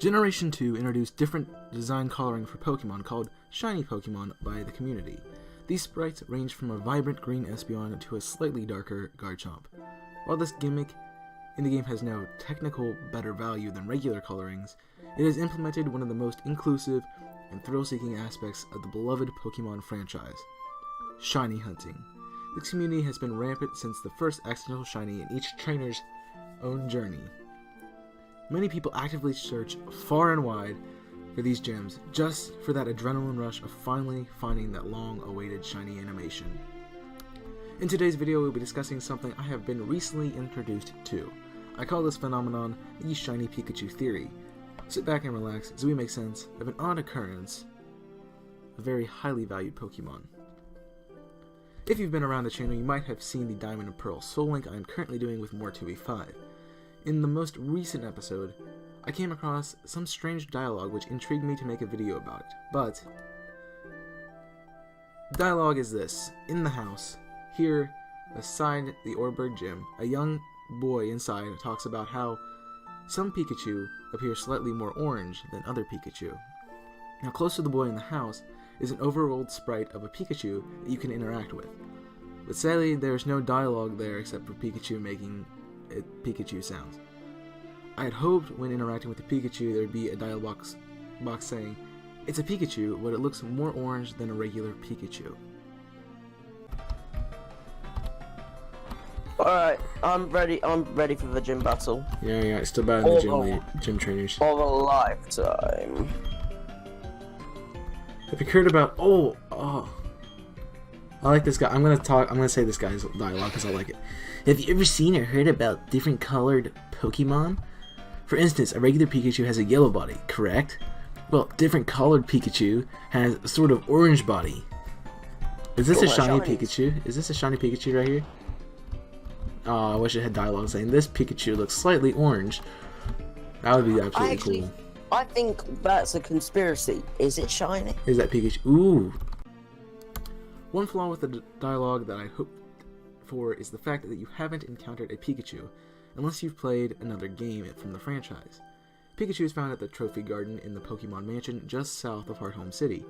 Generation 2 introduced different design coloring for Pokemon called Shiny Pokemon by the community. These sprites range from a vibrant green Espeon to a slightly darker Garchomp. While this gimmick in the game has no technical better value than regular colorings, it has implemented one of the most inclusive and thrill-seeking aspects of the beloved Pokemon franchise: shiny hunting. This community has been rampant since the first accidental shiny in each trainer's own journey. Many people actively search far and wide for these gems just for that adrenaline rush of finally finding that long-awaited shiny animation. In today's video, we'll be discussing something I have been recently introduced to. I call this phenomenon the Shiny Pikachu theory. Sit back and relax as we make sense of an odd occurrence, a very highly valued Pokemon. If you've been around the channel, you might have seen the Diamond and Pearl Soul Link I am currently doing with More 2v5. In the most recent episode, I came across some strange dialogue which intrigued me to make a video about it. But the dialogue is this: in the house, here, beside the Oreburgh gym, a young boy inside talks about how some Pikachu appear slightly more orange than other Pikachu. Now, close to the boy in the house is an overworld sprite of a Pikachu that you can interact with. But sadly, there's no dialogue there except for Pikachu making Pikachu sounds. I had hoped when interacting with the Pikachu there would be a dialogue box saying, "It's a Pikachu, but it looks more orange than a regular Pikachu." Alright, I'm ready for the gym battle. Yeah, it's still better than the gym trainers. Of a lifetime. Have you heard about, I like this guy. I'm gonna say this guy's dialogue because I like it. Have you ever seen or heard about different colored Pokemon? For instance, a regular Pikachu has a yellow body, correct? Well, different colored Pikachu has a sort of orange body. Is this a shiny Pikachu? Is this a shiny Pikachu right here? Oh, I wish it had dialogue saying this Pikachu looks slightly orange. That would be absolutely cool. I think that's a conspiracy. Is it shiny? Is that Pikachu? Ooh. One flaw with the dialogue that I hope for is the fact that you haven't encountered a Pikachu unless you've played another game from the franchise. Pikachu is found at the Trophy Garden in the Pokemon Mansion just south of Hearthome City,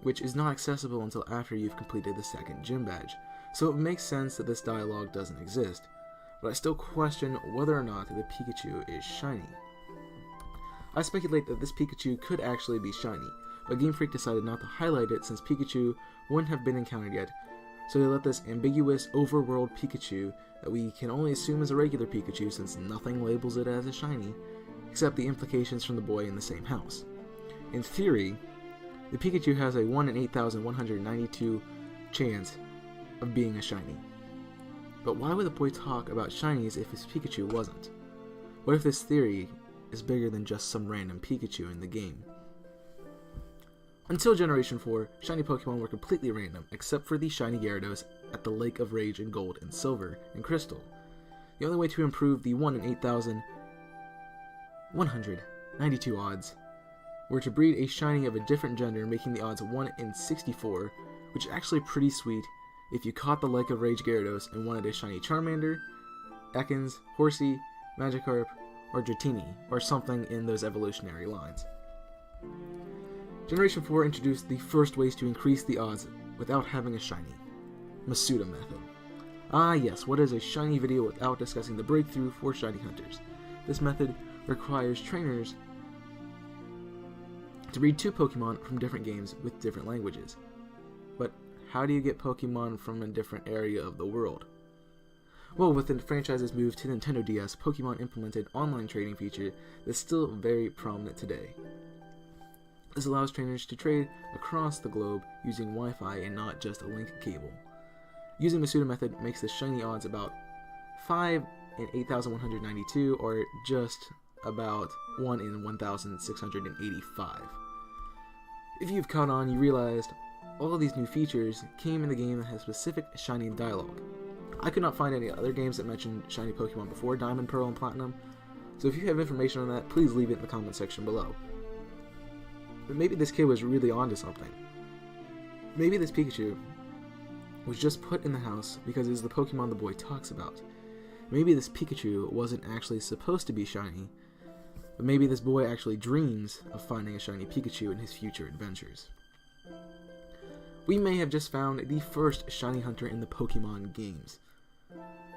which is not accessible until after you've completed the second gym badge, so it makes sense that this dialogue doesn't exist, but I still question whether or not the Pikachu is shiny. I speculate that this Pikachu could actually be shiny, but Game Freak decided not to highlight it since Pikachu wouldn't have been encountered yet, so they let this ambiguous overworld Pikachu that we can only assume is a regular Pikachu since nothing labels it as a shiny, except the implications from the boy in the same house. In theory, the Pikachu has a 1 in 8,192 chance of being a shiny. But why would the boy talk about shinies if his Pikachu wasn't? What if this theory is bigger than just some random Pikachu in the game? Until Generation 4, shiny Pokemon were completely random, except for the shiny Gyarados at the Lake of Rage in Gold and Silver and Crystal. The only way to improve the 1 in 8,192 odds were to breed a shiny of a different gender, making the odds 1 in 64, which is actually pretty sweet if you caught the Lake of Rage Gyarados and wanted a shiny Charmander, Ekans, Horsey, Magikarp, or Dratini, or something in those evolutionary lines. Generation 4 introduced the first ways to increase the odds without having a shiny: Masuda method. Ah yes, what is a shiny video without discussing the breakthrough for shiny hunters? This method requires trainers to breed 2 Pokemon from different games with different languages. But how do you get Pokemon from a different area of the world? Well, with the franchise's move to Nintendo DS, Pokemon implemented online trading feature that's still very prominent today. This allows trainers to trade across the globe using Wi-Fi and not just a link cable. Using Masuda method makes the shiny odds about 5 in 8,192, or just about 1 in 1,685. If you've caught on, you realized all of these new features came in the game that has specific shiny dialogue. I could not find any other games that mentioned shiny Pokemon before Diamond, Pearl, and Platinum, so if you have information on that, please leave it in the comment section below. But maybe this kid was really onto something. Maybe this Pikachu was just put in the house because it is the Pokemon the boy talks about. Maybe this Pikachu wasn't actually supposed to be shiny, But maybe this boy actually dreams of finding a shiny Pikachu in his future adventures. We may have just found the first shiny hunter in the Pokemon games.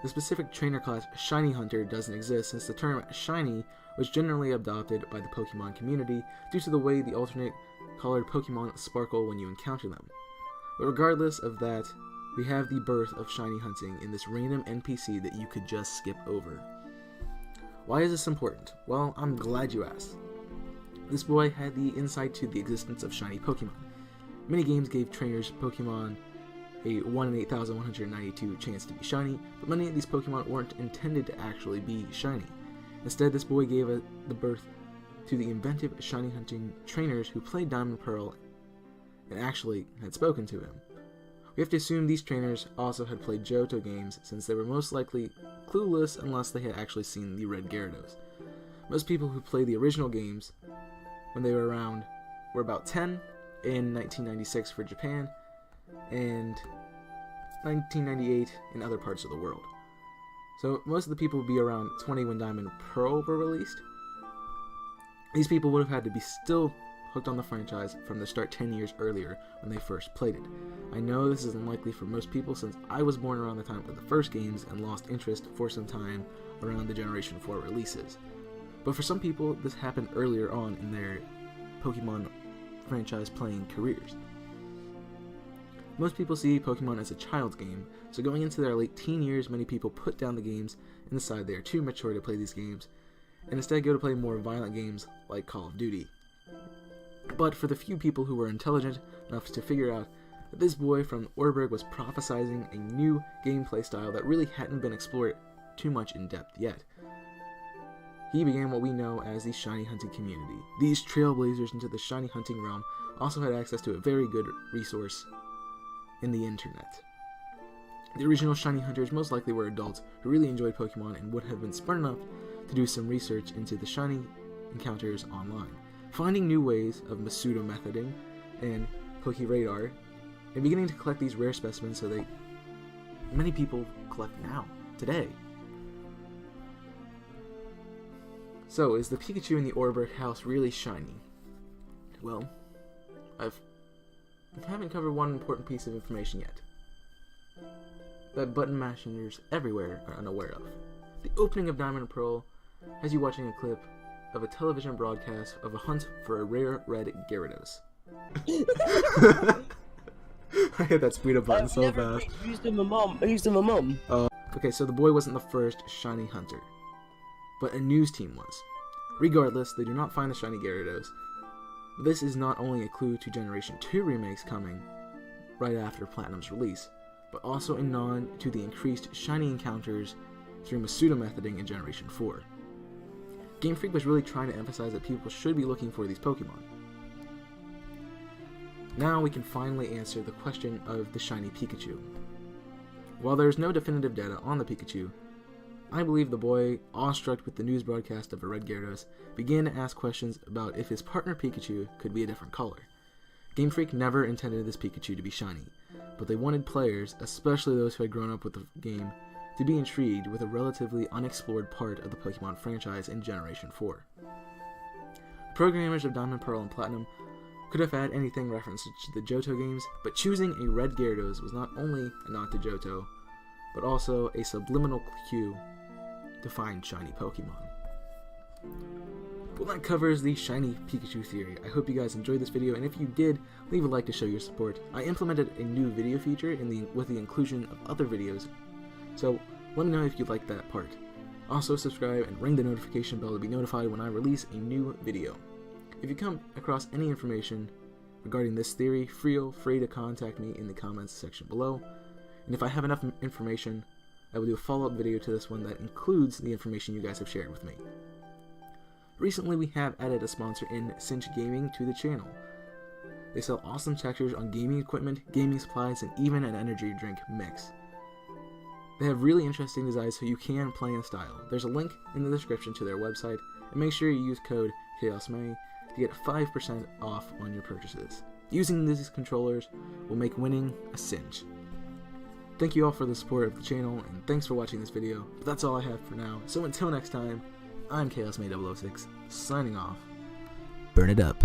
The specific trainer class Shiny Hunter doesn't exist, since the term shiny was generally adopted by the Pokemon community due to the way the alternate colored Pokemon sparkle when you encounter them. But regardless of that, we have the birth of shiny hunting in this random NPC that you could just skip over. Why is this important? Well, I'm glad you asked. This boy had the insight to the existence of shiny Pokemon. Many games gave trainers Pokemon a 1 in 8,192 chance to be shiny, but many of these Pokemon weren't intended to actually be shiny. Instead, this boy gave the birth to the inventive shiny hunting trainers who played Diamond and Pearl and actually had spoken to him. We have to assume these trainers also had played Johto games, since they were most likely clueless unless they had actually seen the Red Gyarados. Most people who played the original games when they were around were about 10 in 1996 for Japan, and 1998 in other parts of the world. So most of the people would be around 20 when Diamond and Pearl were released. These people would have had to be still hooked on the franchise from the start 10 years earlier when they first played it. I know this is unlikely for most people, since I was born around the time of the first games and lost interest for some time around the Generation 4 releases. But for some people, this happened earlier on in their Pokemon franchise playing careers. Most people see Pokemon as a child's game, so going into their late teen years, many people put down the games and decide they are too mature to play these games, and instead go to play more violent games like Call of Duty. But for the few people who were intelligent enough to figure out that this boy from Oreburgh was prophesizing a new gameplay style that really hadn't been explored too much in depth yet, he began what we know as the shiny hunting community. These trailblazers into the shiny hunting realm also had access to a very good resource in the internet. The original shiny hunters most likely were adults who really enjoyed Pokemon and would have been smart enough to do some research into the shiny encounters online, finding new ways of Masuda methoding and PokeRadar, and beginning to collect these rare specimens so they many people collect now, today. So, is the Pikachu in the Oreburgh house really shiny? Well, I haven't covered one important piece of information yet that button mashers everywhere are unaware of. The opening of Diamond and Pearl has you watching a clip of a television broadcast of a hunt for a rare red Gyarados. I hit that speed up button so fast. Used him a mum. Okay, so the boy wasn't the first shiny hunter, but a news team was. Regardless, they do not find the shiny Gyarados. This is not only a clue to Generation 2 remakes coming right after Platinum's release, but also a nod to the increased shiny encounters through Masuda methoding in Generation 4. Game Freak was really trying to emphasize that people should be looking for these Pokemon. Now we can finally answer the question of the shiny Pikachu. While there is no definitive data on the Pikachu, I believe the boy, awestruck with the news broadcast of a red Gyarados, began to ask questions about if his partner Pikachu could be a different color. Game Freak never intended this Pikachu to be shiny, but they wanted players, especially those who had grown up with the game, to be intrigued with a relatively unexplored part of the Pokemon franchise in Generation 4. Programmers of Diamond, Pearl, and Platinum could have had anything referenced to the Johto games, but choosing a red Gyarados was not only a nod to Johto, but also a subliminal cue to find shiny Pokemon. Well, that covers the shiny Pikachu theory. I hope you guys enjoyed this video, and if you did, leave a like to show your support. I implemented a new video feature with the inclusion of other videos, so let me know if you like that part. Also, subscribe and ring the notification bell to be notified when I release a new video. If you come across any information regarding this theory, feel free to contact me in the comments section below, and if I have enough information, I will do a follow-up video to this one that includes the information you guys have shared with me. Recently, we have added a sponsor in Cinch Gaming to the channel. They sell awesome textures on gaming equipment, gaming supplies, and even an energy drink mix. They have really interesting designs so you can play in style. There's a link in the description to their website, and make sure you use code CHAOSMAY to get 5% off on your purchases. Using these controllers will make winning a cinch. Thank you all for the support of the channel, and thanks for watching this video. But that's all I have for now, so until next time, I'm CHAOSMAY006, signing off. Burn it up.